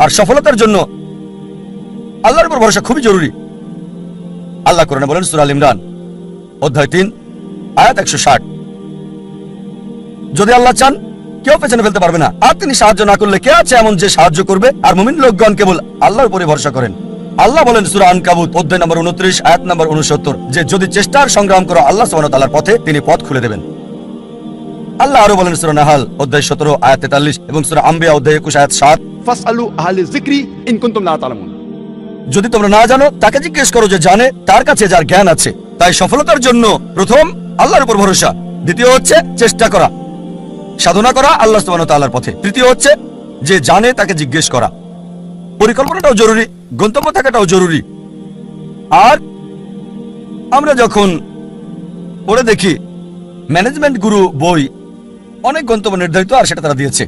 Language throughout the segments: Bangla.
আর সফলতার জন্য আল্লাহর উপর ভরসা খুবই জরুরি। আল্লাহ কোরআনে বলেন সূরা আল ইমরান অধ্যায় 3 আয়াত 160, যদি আল্লাহ চান কেউ পেছনে ফেলতে পারবে না, আর তিনি সাহায্য না করলে কে আছে এমন যে সাহায্য করবে? আর মুমিন লোকগণ কেবল আল্লাহর উপরে ভরসা করেন। আল্লাহ বলেন সূরা আনকাবুত অধ্যায় নম্বর 29 আয়াত নম্বর 69 যে যদি চেষ্টার সংগ্রাম করো আল্লাহ সুবহানাহু ওয়া তাআলার পথে তিনি পথ খুলে দেবেন। আল্লাহ আরো বলেন সূরা নাহাল অধ্যায় 17 আয়াত 43 এবং সূরা আম্বিয়া অধ্যায় 21 আয়াত 7, ফাসআলু আহলা যিকরি ইন কুনতুম লা তা'লামুন। যদি তোমরা না জানো তাকে জিজ্ঞেস করো যে জানে, তার কাছে যার জ্ঞান আছে। তাই সফলতার জন্য প্রথম আল্লাহর উপর ভরসা, দ্বিতীয় হচ্ছে চেষ্টা করা, সাধনা করা আল্লাহ সুবহানাহু ওয়া তাআলার পথে, তৃতীয় হচ্ছে যে জানে তাকে জিজ্ঞেস করা। পরিকল্পনাটাও জরুরি, গন্তব্য থাকাটাও জরুরি। আর আমরা যখন পড়ে দেখি ম্যানেজমেন্ট গুরু বই, অনেক গন্তব্য নির্ধারিত আর সেটা তারা দিয়েছে।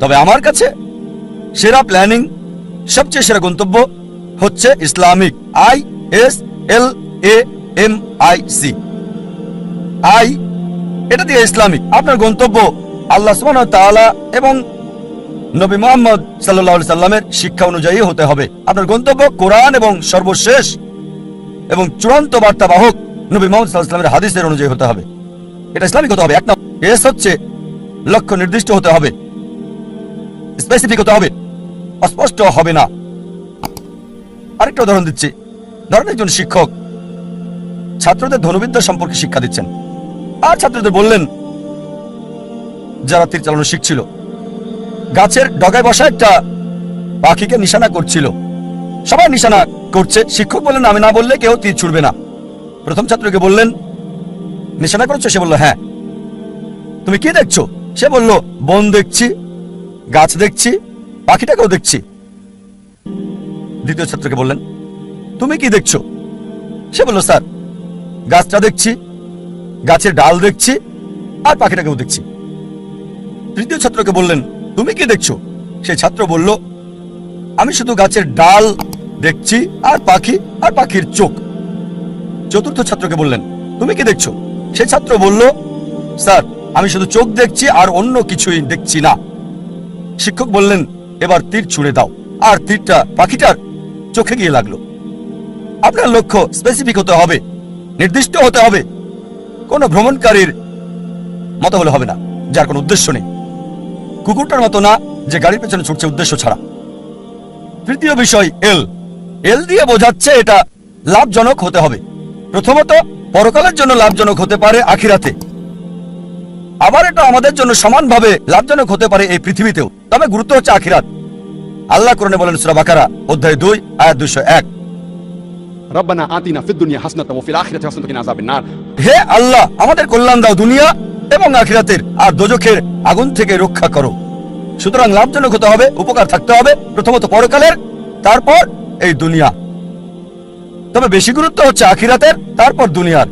তবে আমার কাছে সেরা প্ল্যানিং, সবচেয়ে সেরা গন্তব্য হচ্ছে ইসলামিক, ISLAMIC, আই এটা দিয়ে ইসলামিক। আপনার গন্তব্য আল্লাহ সুবহানাহু ওয়া তাআলা এবং নবী মুহাম্মদ সাল্লাল্লাহু আলাইহি সাল্লামের শিক্ষা অনুযায়ী হতে হবে। আপনার গন্তব্য কোরআন এবং সর্বশেষ এবং চূড়ান্ত বার্তাবাহক নবী মুহাম্মদ সাল্লাল্লাহু আলাইহি সাল্লামের হাদিসের অনুযায়ী হতে হবে। এটা ইসলামিক হতে হবে। এক নম্বর এস হচ্ছে লক্ষ্য নির্দিষ্ট হতে হবে, স্পেসিফিক হতে হবে, অস্পষ্ট হবে না। আরেকটা উদাহরণ দিচ্ছি। ধরেন একজন শিক্ষক ছাত্রদের ধনুবিদ্যা সম্পর্কে শিক্ষা দিচ্ছেন, আর ছাত্রদের বললেন যারা তীর চালানো শিখছিল, গাছের ডগায় বসা একটা পাখিকে নিশানা করছিল। সবাই নিশানা করছে, শিক্ষক বললেন আমি না বললে কেউ তীর ছুড়বে না। প্রথম ছাত্রকে বললেন নিশানা করছো? সে বলল হ্যাঁ। তুমি কি দেখছো? সে বলল বন দেখছি, গাছ দেখছি, পাখিটাকেও দেখছি। দ্বিতীয় ছাত্রকে বললেন তুমি কি দেখছো? সে বলল স্যার গাছটা দেখছি, গাছের ডাল দেখছি, আর পাখিটাকেও দেখছি। তৃতীয় ছাত্রকে বললেন তুমি কি দেখছো? সেই ছাত্র বলল আমি শুধু গাছের ডাল দেখছি আর পাখি আর পাখির চোখ। চতুর্থ ছাত্রকে বললেন তুমি কি দেখছো? সেই ছাত্র বলল স্যার আমি শুধু চোখ দেখছি আর অন্য কিছুই দেখছি না। শিক্ষক বললেন এবার তীর ছুড়ে দাও, আর তীরটা পাখিটার চোখে গিয়ে লাগলো। আপনার লক্ষ্য স্পেসিফিক হতে হবে, নির্দিষ্ট হতে হবে। কোনো ভ্রমণকারীর মতো হলে হবে না যার কোনো উদ্দেশ্য নেই, কুকুরটার মতো না যে গাড়ির পেছনে ছুটছে উদ্দেশ্য ছাড়া। তৃতীয় বিষয় এল দিয়ে বোঝাচ্ছে এটা লাভজনক হতে হবে। প্রথমত পরকালের জন্য লাভজনক হতে পারে আখিরাতে, আবার এটা আমাদের জন্য সমানভাবে লাভজনক হতে পারে এই পৃথিবীতেও, তবে গুরুত্ব হচ্ছে আখিরাত। আল্লাহ কোরআনে বলেন সূরা বাকারা অধ্যায় 2 আয়াত 201, রব্বানা আতিনা ফিদ দুনিয়া হাসানাতাও ওয়া ফিল আখিরাতি হাসানাতাও ওয়া কিনা আযাবান নার। হে আল্লাহ আমাদের কল্যাণ দাও দুনিয়া এবং আখিরাতের, আর দোজখের আগুন থেকে রক্ষা করো। সুতরাং লাভজনক হতে হবে, উপকার থাকতে হবে, প্রথমত পরকালের, তারপর এই দুনিয়া। তবে বেশি গুরুত্ব হচ্ছে আখিরাতের, তারপর দুনিয়ার।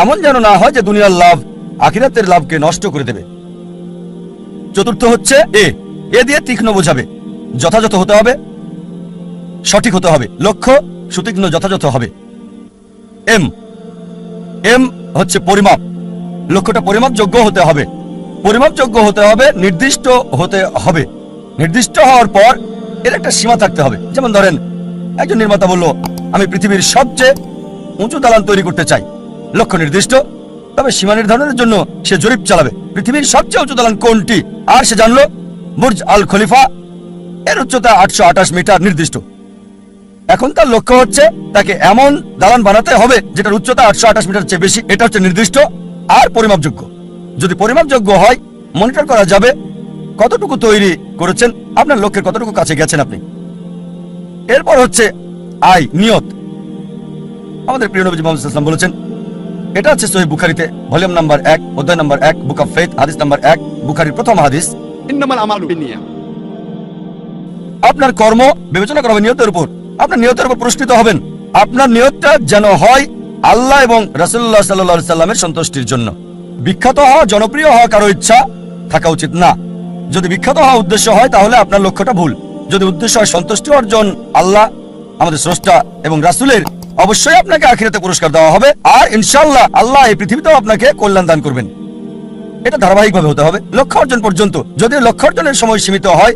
এমন যেন না হয় যে দুনিয়ার লাভ আখিরাতের লাভকে নষ্ট করে দেবে। চতুর্থ হচ্ছে এ দিয়ে তীক্ষ্ণ বোঝাবে, যথাযথ হতে হবে, সঠিক হতে হবে, লক্ষ্য সুতীক্ষ্ণ যথাযথ হবে। এম হচ্ছে পরিমাপ, লক্ষ্যটা পরিমাপযোগ্য হতে হবে, পরিমাপযোগ্য হতে হবে, নির্দিষ্ট হতে হবে। নির্দিষ্ট হওয়ার পর এর একটা সীমা থাকতে হবে। যেমন ধরেন একজন নির্মাতা বলল আমি পৃথিবীর সবচেয়ে উঁচু দালান তৈরি করতে চাই, লক্ষ্য নির্দিষ্ট, তবে সীমা নির্ধারণের জন্য সে জরিপ চালাবে পৃথিবীর সবচেয়ে উঁচু দালান কোনটি, আর সে জানলো বুর্জ আল খলিফা, এর উচ্চতা 828 মিটার নির্দিষ্ট। এখন তার লক্ষ্য হচ্ছে তাকে এমন দালান বানাতে হবে যেটার উচ্চতা 828 মিটার চেয়ে বেশি। এটা হচ্ছে নির্দিষ্ট আর পরিমাপযোগ্য। যদি পরিমাপযোগ্য হয় মনিটর করা যাবে কতটুকু তৈরি করেছেন, আপনার লক্ষ্যের কতটুকু কাছে গেছেন আপনি। এরপর হচ্ছে নিয়ত। আমাদের প্রিয় নবী মুহাম্মদ সাল্লাল্লাহু আলাইহি ওয়াসাল্লাম বলেছেন, এটা আছে সহিহ বুখারীতে ভলিউম নাম্বার 1 অধ্যায় নাম্বার 1 বুক অফ ফেথ হাদিস নাম্বার 1, বুখারীর প্রথম হাদিস, ইন্নামাল আমালু বিন্নিয়া। আপনার কর্ম বিবেচনা করা হবে নিয়তের উপর। আপনার নিয়তের উপর পুরস্কৃত হবেন। আপনার নিয়তটা যেন হয় আল্লাহ এবং রাসূলুল্লাহ সাল্লাল্লাহু আলাইহি সাল্লামের সন্তুষ্টির জন্য। বিখ্যাত হওয়া, জনপ্রিয় হওয়া কারো ইচ্ছা থাকা উচিত না। যদি বিখ্যাত হওয়া উদ্দেশ্য হয় তাহলে আপনার লক্ষ্যটা ভুল। যদি উদ্দেশ্য হয় সন্তুষ্টি অর্জন আল্লাহ আমাদের স্রষ্টা এবং রাসূলের, অবশ্যই আপনাকে আখিরাতে পুরস্কার দেওয়া হবে, আর ইনশাআল্লাহ আল্লাহ এই পৃথিবীতেও আপনাকে কল্যাণ দান করবেন। এটা ধারাবাহিকভাবে হতে হবে লক্ষ্য অর্জন পর্যন্ত। যদি লক্ষ্য অর্জনের সময় সীমিত হয়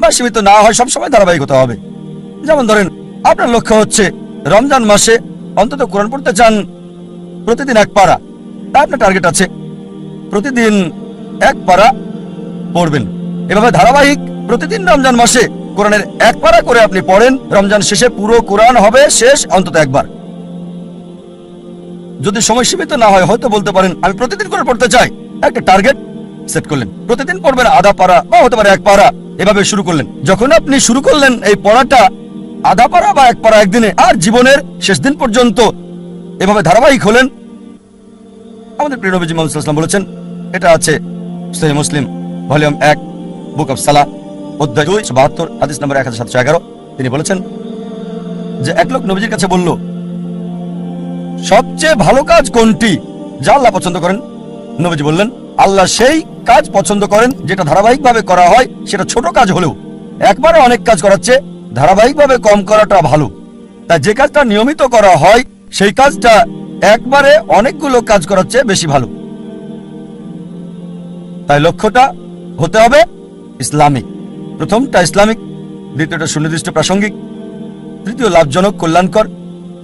বা সীমিত না হয়, সবসময় ধারাবাহিক হতে হবে। যেমন ধরেন, আপনার লক্ষ্য হচ্ছে রমজান মাসে অন্তত কোরআন পড়তে চান প্রতিদিন 1 পারা, তা আপনার টার্গেট আছে প্রতিদিন 1 পারা পড়বেন। এভাবে ধারাবাহিক প্রতিদিন রমজান মাসে কোরআনের 1 পারা করে আপনি পড়েন, রমজান শেষে পুরো কোরআন হবে শেষ অন্তত 1 বার। যদি সময় সীমিত না হয়, হয়তো বলতে পারেন আমি প্রতিদিন করে পড়তে চাই, একটা টার্গেট সেট করলেন, প্রতিদিন পড়বেন আধা পারা বা হতে পারে 1 পারা, এভাবে শুরু করলেন। যখন আপনি শুরু করলেন এই পড়াটা আধা পারা বা 1 পারা একদিনে, আর জীবনের শেষ দিন পর্যন্ত এভাবে ধারাবাহিক হলেন, আমাদের প্রিয় নবীজি মুহাম্মদ সাল্লাল্লাহু আলাইহি ওয়াসাল্লাম বলেছেন, এটা আছে সহিহ মুসলিম ভলিউম 1 বুক অফ সালাহ অধ্যায় 272 হাদিস নম্বর 1711। তিনি বলেছেন যে এক লোক নবীজির কাছে বলল, সবচেয়ে ভালো কাজ কোনটি যা আল্লাহ পছন্দ করেন? নবীজি বললেন, আল্লাহ সেই কাজ পছন্দ করেন যেটা ধারাবাহিকভাবে করা হয়, সেটা ছোট কাজ হলেও। একবারে অনেক কাজ করাচ্ছে ধারাবাহিকভাবে কম করাটা ভালো। তাই যে কাজটা নিয়মিত করা হয় সেই কাজটা একবারে অনেকগুলো কাজ করাচ্ছে বেশি ভালো। তাই লক্ষ্যটা হতে হবে ইসলামিক। প্রথমটা ইসলামিক, দ্বিতীয়টা সুনির্দিষ্ট প্রাসঙ্গিক, তৃতীয় লাভজনক কল্যাণকর,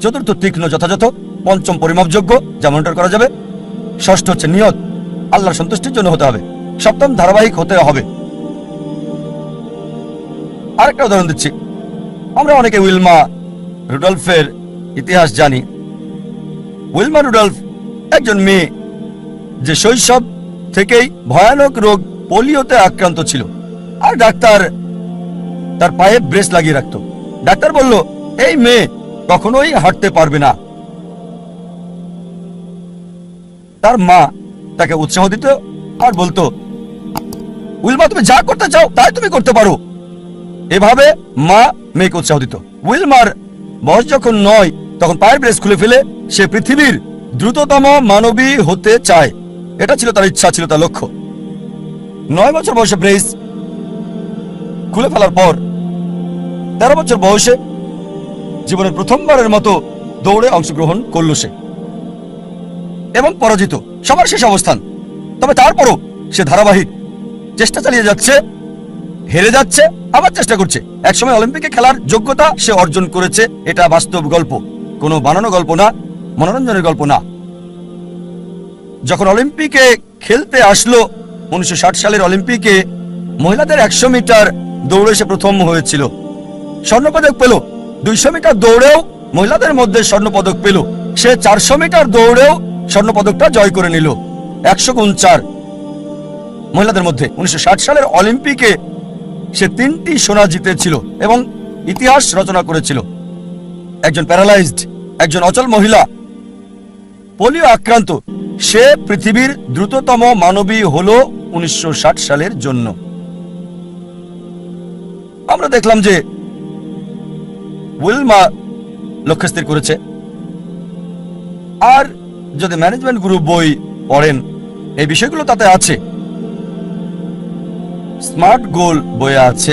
চতুর্থ তীক্ষ্ণ যথাযথ, পঞ্চম পরিমাপযোগ্য যা মনিটর করা যাবে, ষষ্ঠ হচ্ছে নিয়ত আল্লাহর সন্তুষ্টির জন্য হতে হবে, সপ্তম ধারাবাহিক হতে হবে। আরেকটা উদাহরণ দিচ্ছি, আমরা অনেকে উইলমা রুডলফের ইতিহাস জানি। উইলমা রুডলফ একজন মেয়ে যে শৈশব থেকেই ভয়ানক রোগ পোলিওতে আক্রান্ত ছিল, আর ডাক্তার তার পায়ে ব্রেস লাগিয়ে রাখত। ডাক্তার বলল, এই মেয়ে কখনোই হাঁটতে পারবে না। তার মা তাকে উৎসাহ দিত আর বলতো, উইলমা তুমি যা করতে চাও তাই তুমি করতে পারো। এভাবে মা মেয়েকে উৎসাহ দিত। উইলমার বয়স যখন 9, তখন পায়ের ব্রেস খুলে ফেলে সে পৃথিবীর দ্রুততম মানবী হতে চায়। এটা ছিল তার ইচ্ছা, ছিল তার লক্ষ্য। 9 বছর বয়সে ব্রেস খুলে ফেলার পর 13 বছর বয়সে জীবনের প্রথমবারের মতো দৌড়ে অংশগ্রহণ করল সে, এবং পরাজিত, সবার শেষ অবস্থান। তবে তারপরও সে ধারাবাহিক চেষ্টা চালিয়ে যাচ্ছে, হেরে যাচ্ছে, আবার চেষ্টা করছে। একসময় অলিম্পিকে খেলার যোগ্যতা সে অর্জন করেছে। এটা বাস্তব গল্প, কোনো বানানো গল্প না, মনোরঞ্জনের গল্প না। যখন অলিম্পিকে খেলতে আসলো 1960 সালের অলিম্পিকে মহিলাদের 100 মিটার দৌড়ে সে প্রথম হয়েছিল, স্বর্ণপদক পেল। 200 মিটার দৌড়েও মহিলাদের মধ্যে স্বর্ণপদক পেল। সে 400 মিটার দৌড়েও স্বর্ণপদকটা জয় করে নিল। 100 গুণ 4 মহিলাদের মধ্যে 1960 সালের অলিম্পিকে সে 3টি সোনা জিতেছিল এবং ইতিহাস রচনা করেছিল। একজন প্যারালাইজড, একজন অচল মহিলা, পোলিও আক্রান্ত, সে পৃথিবীর দ্রুততম মানবী হলো 1960 সালের জন্য। আমরা দেখলাম যে উইলমা লক্ষ্য স্থির করেছে। আর যদি ম্যানেজমেন্ট গ্রুপ বই পড়েন, এই বিষয়গুলো তাতে আছে। স্মার্ট গোল বইয়ে আছে,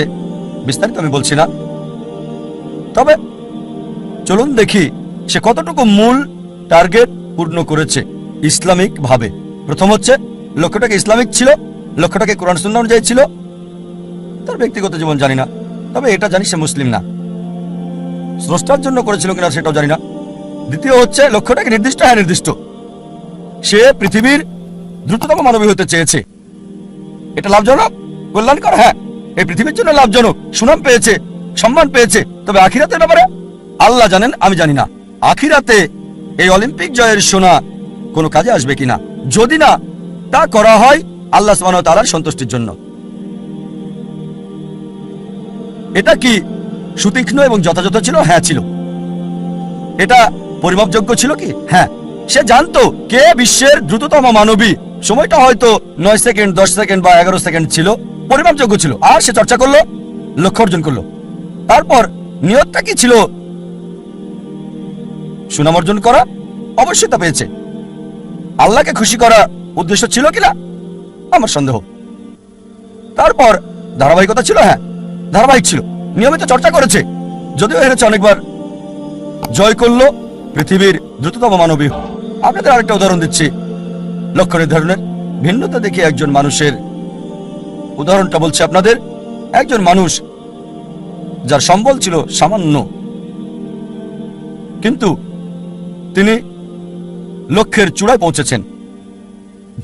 বিস্তারিত আমি বলছি না। তবে চলুন দেখি সে কতটুকু মূল টার্গেট পূর্ণ করেছে ইসলামিক ভাবে। প্রথম হচ্ছে লক্ষ্যটাকে ইসলামিক ছিল, লক্ষ্যটাকে কোরআন সুন্নাহ অনুযায়ী ছিল। তার ব্যক্তিগত জীবন জানি না, তবে এটা জানি সে মুসলিম না। স্রষ্টার জন্য করেছিল কিনা সেটাও জানি না। দ্বিতীয় হচ্ছে লক্ষ্যটাকে নির্দিষ্ট, হ্যাঁ নির্দিষ্ট। সে পৃথিবীর দ্রুততম মানবী হতে চেয়েছে। এটা লাভজনক, কল্যাণকর, হ্যাঁ এই পৃথিবীর জন্য লাভজনক। সুনাম পেয়েছে, সম্মান পেয়েছে। তবে আখিরাতের ব্যাপারে আল্লাহ জানেন, আমি জানি না। আখিরাতে এই অলিম্পিক জয়ের সোনা কোনো কাজে আসবে কিনা। যদি না তা করা হয় আল্লাহ সুবহানাহু ওয়া তাআলার সন্তুষ্টির জন্য। এটা কি সুতীক্ষ্ণ এবং যথাযথ ছিল? হ্যাঁ ছিল। এটা পরিমাপযোগ্য ছিল কি? হ্যাঁ। সে জানতো কে বিশ্বের দ্রুততম মানবী। সময়টা হয়তো 9 সেকেন্ড, 10 সেকেন্ড বা 11 সেকেন্ড ছিল, পরিমাপযোগ্য ছিল। আর সে চর্চা করলো, লক্ষ্য অর্জন করলো। তারপর নিয়তটা কি ছিল? সুনাম অর্জন করা, অবশ্যই তা পেয়েছে। আল্লাহকে খুশি করা উদ্দেশ্য ছিল কিনা আমার সন্দেহ। তারপর ধারাবাহিকতা ছিল, হ্যাঁ ধারাবাহিক ছিল, নিয়মিত চর্চা করেছে, যদিও হেরেছে অনেকবার, জয় করলো পৃথিবীর দ্রুততম মানবী। আপনাদের আরেকটা উদাহরণ দিচ্ছি লক্ষ্য নির্ধারণের। ভিন্নতা দেখে একজন মানুষের উদাহরণটা বলছি আপনাদের। একজন মানুষ যার সম্বল ছিল সামান্য, কিন্তু তিনি লক্ষ্যের চূড়ায় পৌঁছেছেন।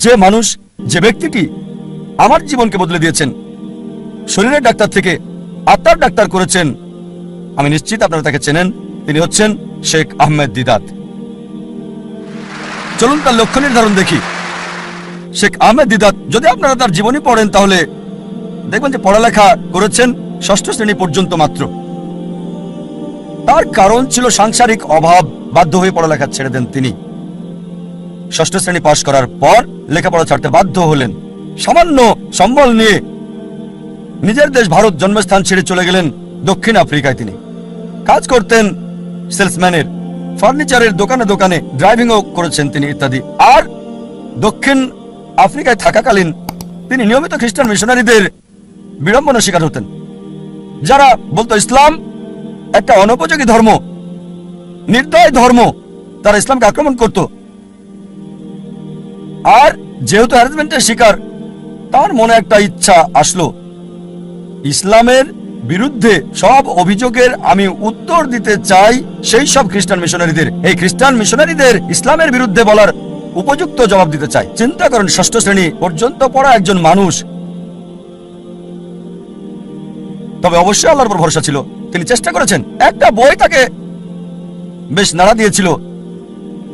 যে মানুষ, যে ব্যক্তিটি আমার জীবনকে বদলে দিয়েছেন, শরীরের ডাক্তার থেকে আত্মার ডাক্তার করেছেন, আমি নিশ্চিত আপনারা তাকে চেনেন। তিনি হচ্ছেন শেখ আহমেদ দিদাত। চলুন তার লক্ষ্য নির্ধারণ দেখি। শেখ আহমেদ দিদাত, যদি আপনারা তার জীবনী পড়েন তাহলে দেখবেন যে পড়ালেখা করেছেন 6ষ্ঠ শ্রেণী পর্যন্ত মাত্র। তার কারণ ছিল সাংসারিক অভাব, বাধ্য হয়ে পড়ালেখা ছেড়ে দেন তিনি। 6ষ্ঠ শ্রেণী পাশ করার পর লেখাপড়া ছাড়তে বাধ্য হলেন। সামান্য সম্বল নিয়ে নিজের দেশ ভারত জন্মস্থান ছেড়ে চলে গেলেন দক্ষিণ আফ্রিকায়। তিনি কাজ করতেন সেলসম্যানের, ফার্নিচারের দোকানে দোকানে ড্রাইভিংও করেছেন তিনি ইত্যাদি। আর দক্ষিণ আফ্রিকায় থাকাকালীন তিনি নিয়মিত খ্রিস্টান মিশনারিদের বিড়ম্বনার শিকার হতেন, যারা বলতো ইসলাম একটা অনুপযোগী ধর্ম, নির্দয় ধর্ম। তারা ইসলামকে আক্রমণ করত। আর যেহেতু হ্যারাসমেন্টের শিকার, তার মনে একটা ইচ্ছা আসলো, ইসলামের বিরুদ্ধে সব অভিযোগের আমি উত্তর দিতে চাই সেই সব খ্রিস্টান মিশনারিদের। এই খ্রিস্টান মিশনারিদের ইসলামের বিরুদ্ধে বলার উপযুক্ত জবাব দিতে চাই। চিন্তা করেন, 6ষ্ঠ শ্রেণী পর্যন্ত পড়া একজন মানুষ। তবে অবশ্যই আল্লাহর উপর ভরসা ছিল। তিনি চেষ্টা করেছেন। একটা বই তাকে বেশ নাড়া দিয়েছিল,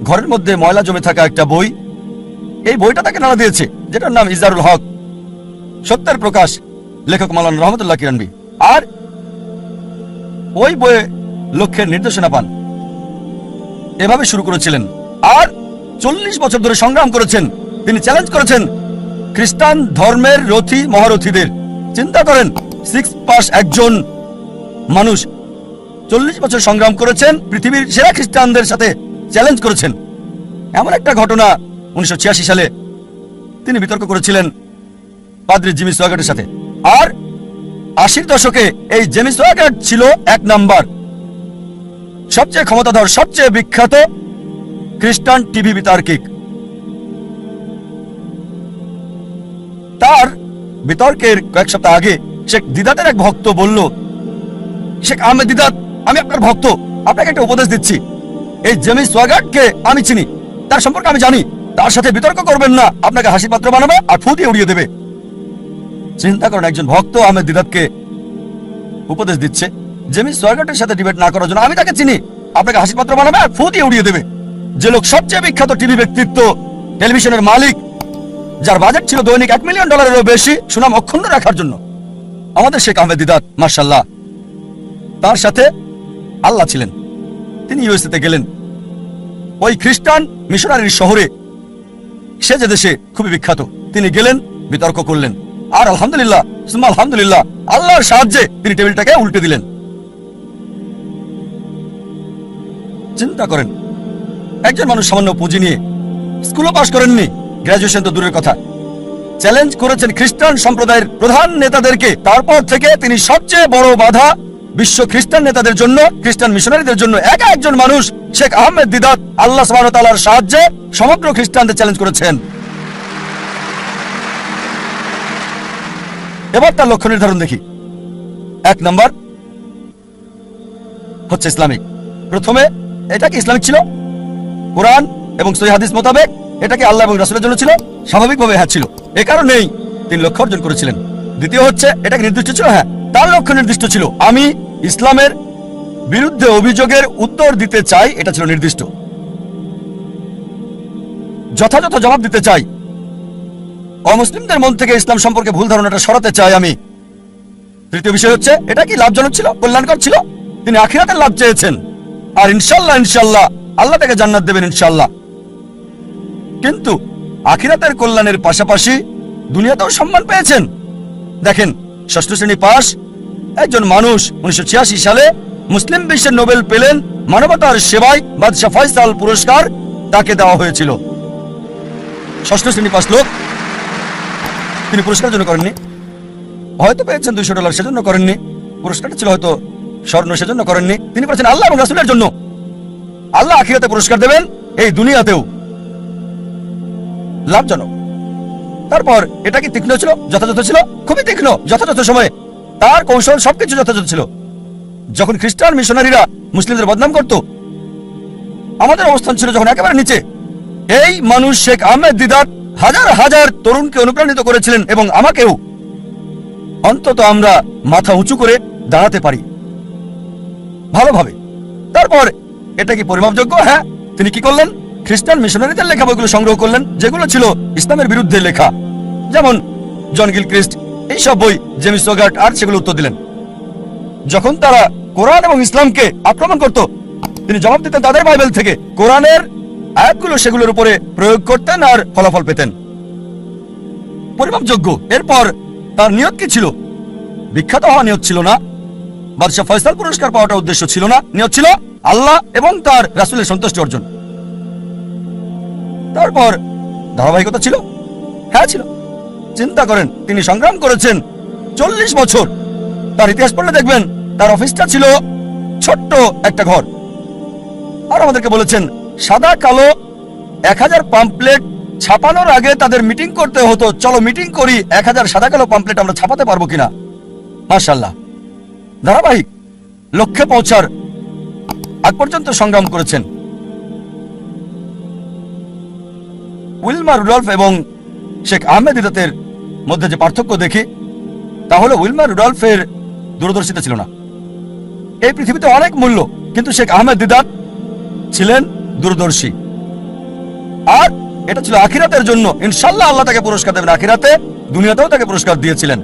ঘরের মধ্যে ময়লা জমে থাকা একটা বই। এই বইটা তাকে নাড়া দিয়েছে, যেটার নাম ইজারুল হক, সত্যের প্রকাশ, লেখক মাওলানা রহমতুল্লাহ কিরানবী। আর ওই বইয়ে লক্ষ্যের নির্দেশনা পান। এভাবে শুরু করেছিলেন আর 40 বছর ধরে সংগ্রাম করেছেন। তিনি চ্যালেঞ্জ করেছেন খ্রিস্টান ধর্মের রথী মহারথীদের। চিন্তা করেন, 6 পাস একজন মানুষ 40 বছর সংগ্রাম করেছেন, পৃথিবীর সেরা খ্রিস্টানদের সাথে চ্যালেঞ্জ করেছেন। এমন একটা ঘটনা 1986 সালে তিনি বিতর্ক করেছিলেন পাদ্রী জিমি সোয়াগাটের সাথে। আর 80-র দশকে এই জেমি সোয়াগাট ছিল 1 নাম্বার, সবচেয়ে ক্ষমতাধর, সবচেয়ে বিখ্যাত খ্রিস্টান টিভি বিতার্কিক। তার বিতর্কের কয়েক সপ্তাহ আগে শেখ দিদাতের এক ভক্ত বলল, শেখ আহমেদ দিদাত, আমি আপনার ভক্ত, আপনাকে একটা উপদেশ দিচ্ছি। এই জেমি সোয়াগাটকে আমি চিনি, তার সম্পর্কে আমি জানি। তার সাথে বিতর্ক করবেন না, আপনাকে হাসি পাত্র বানাবে আর ফু দিয়ে উড়িয়ে দেবে। চিন্তা করেন, একজন ভক্ত আহমেদ দিদাতকে উপদেশ দিচ্ছে জেমি সোয়াগাটের সাথে ডিবেট না করার জন্য। আমি তাকে চিনি, আপনাকে হাসি পাত্র বানাবে আর ফু দিয়ে উড়িয়ে দেবে। যে লোক সবচেয়ে বিখ্যাত টিভি ব্যক্তিত্ব, টেলিভিশনের মালিক, যার বাজেট ছিল দৈনিক $1 মিলিয়নেরও বেশি সুনাম অক্ষুণ্ণ রাখার জন্য, আমাদের শেখ আহমেদ দিদাত, মাশাআল্লাহ। তার সাথে আল্লাহ ছিলেন। তিনি ইউএসএতে গেলেন, ওই খ্রিস্টান মিশনারির শহরে, সে যে দেশে খুবই বিখ্যাত। তিনি গেলেন, বিতর্ক করলেন, আর আলহামদুলিল্লাহ সুম্মা আলহামদুলিল্লাহ, আল্লাহর সাহায্যে তিনি টেবিলটাকে উল্টে দিলেন। চিন্তা করেন, একজন মানুষ সামান্য পুঁজি নিয়ে, স্কুলও পাশ করেননি, গ্রাজুয়েশন তো দূরের কথা, চ্যালেঞ্জ করেছেন খ্রিস্টান সম্প্রদায়ের প্রধান নেতাদেরকে। তারপর থেকে তিনি সবচেয়ে বড় বাধা বিশ্ব খ্রিস্টান নেতাদের জন্য, খ্রিস্টান মিশনারিদের জন্য একা একজন মানুষ শেখ আহমেদ দিদাত আল্লাহ সুবহানাহু ওয়া তাআলার সাহায্যে সমগ্র খ্রিস্টানদের চ্যালেঞ্জ করেছেন। এবার তার লক্ষ্য নির্ধারণ দেখি। 1 নম্বর হচ্ছে ইসলামিক। প্রথমে এটা কি ইসলামিক ছিল? কোরআন এবং সহিহ হাদিস মোতাবেক এটা কি আল্লাহ এবং রাসূলের জন্য ছিল? স্বাভাবিকভাবে হ্যাঁ ছিল। এ কারণেই তিনি লক্ষ্য অর্জন করেছিলেন। দ্বিতীয় হচ্ছে, এটা কি নির্দিষ্ট ছিল? হ্যাঁ, তার লক্ষ্য নির্দিষ্ট ছিল। আমি ইসলামের বিরুদ্ধে অভিযোগের উত্তর দিতে চাই, এটা ছিল নির্দিষ্ট। যথাযথ জবাব দিতে চাই, অমুসলিমদের মন থেকে ইসলাম সম্পর্কে ভুল ধারণাটা সরাতে চাই আমি। তৃতীয় বিষয় হচ্ছে, এটা কি লাভজনক ছিল, কল্যাণকর ছিল? তিনি আখিরাতের লাভ চেয়েছেন, আর ইনশাল্লাহ ইনশাল্লাহ আল্লাহ তাকে জান্নাত দেবেন ইনশাল্লাহ। কিন্তু আখিরাতের কল্যাণের পাশাপাশি দুনিয়াতেও সম্মান পেয়েছেন। দেখেন, 6ষ্ঠ শ্রেণী পাস একজন মানুষ 1986 সালে মুসলিম বিশ্বের নোবেল পেলেন মানবতার সেবায়, বাদশাহ ফয়সাল পুরস্কার তাকে দেওয়া হয়েছিল। 6ষ্ঠ শ্রেণী পাস লোক, তিনি পুরস্কারের জন্য করেননি, হয়তো পেয়েছেন $200, সেজন্য করেননি। পুরস্কারটা ছিল হয়তো স্বর্ণ, সেজন্য করেননি। তিনি বলেছেন আল্লাহ এবং রাসূলের জন্য। আল্লাহ আখিরাতে পুরস্কার দেবেন, এই দুনিয়াতেও লাভজনক। তারপর এটা কি তীক্ষ্ণ ছিল, যথাযথ ছিল? খুবই তীক্ষ্ণ, যথাযথ সময়ে তার কৌশল সবকিছু যথাযথ ছিল। যখন খ্রিস্টান মিশনারিরা মুসলিমদের বদনাম করত, আমাদের অবস্থান ছিল যখন একেবারে নিচে। এই মানুষ শেখ আহমেদ দিদার হাজার হাজার তরুণকে অনুপ্রাণিত করেছিলেন, এবং আমাকেও। অন্তত আমরা মাথা উঁচু করে দাঁড়াতে পারি ভালোভাবে। তারপর এটা কি পরিমাপযোগ্য? হ্যাঁ। তিনি কি করলেন? খ্রিস্টান মিশনারিদের লেখা বইগুলো সংগ্রহ করলেন, যেগুলো ছিল ইসলামের বিরুদ্ধে লেখা, যেমন জন গিলক্রিস্ট, এইসব বই, জেমস সোগার্ট, আর সেগুলো উত্তর দিলেন। যখন তারা কোরআন এবং ইসলামকে আক্রমণ করত, তিনি জবাব দিতেন তাদের বাইবেল থেকে, কোরআনের আয়াতগুলো সেগুলোর উপরে প্রয়োগ করতেন আর ফলাফল পেতেন। পরিমাপযোগ্য। এরপর তার নিয়ত কি ছিল? বিখ্যাত হওয়া নিয়ত ছিল না, বাদশাহ ফয়সাল পুরস্কার পাওয়াটা উদ্দেশ্য ছিল না। নিয়ত ছিল আল্লাহ এবং তার রাসূলের সন্তুষ্টি অর্জন। তারপর ধারাবাহিকতা ছিল। হ্যাঁ, ছিল। চিন্তা করেন, তিনি সংগ্রাম করেছেন 40 বছর। তার ইতিহাস পড়লে দেখবেন তার অফিসটা ছিল ছোট্ট একটা ঘর। আর আমাদেরকে বলেছেন সাদা কালো 1000 পাম্পলেট ছাপানোর আগে তাদের মিটিং করতে হতো, চলো মিটিং করি 1000 সাদা কালো পাম্পলেট আমরা ছাপাতে পারবো কিনা। মাশাআল্লাহ, ধারাবাহিক লক্ষ্যে পৌঁছার আগ পর্যন্ত সংগ্রাম করেছেন। উইলমার রুডলফ এবং শেখ আহমেদ দিদাতের মধ্যে যে পার্থক্য দেখি, তা হলো উইলমার রুডলফের দূরদর্শিতা ছিল না। এই পৃথিবীতে অনেক মূল্য, কিন্তু শেখ আহমেদ দিদাত ছিলেন দূরদর্শী। আর এটা ছিল আখিরাতের জন্য। ইনশাআল্লাহ আল্লাহ তাকে পুরস্কার দেবেন আখিরাতে, দুনিয়াতেও তাকে পুরস্কার দিয়েছিলেন।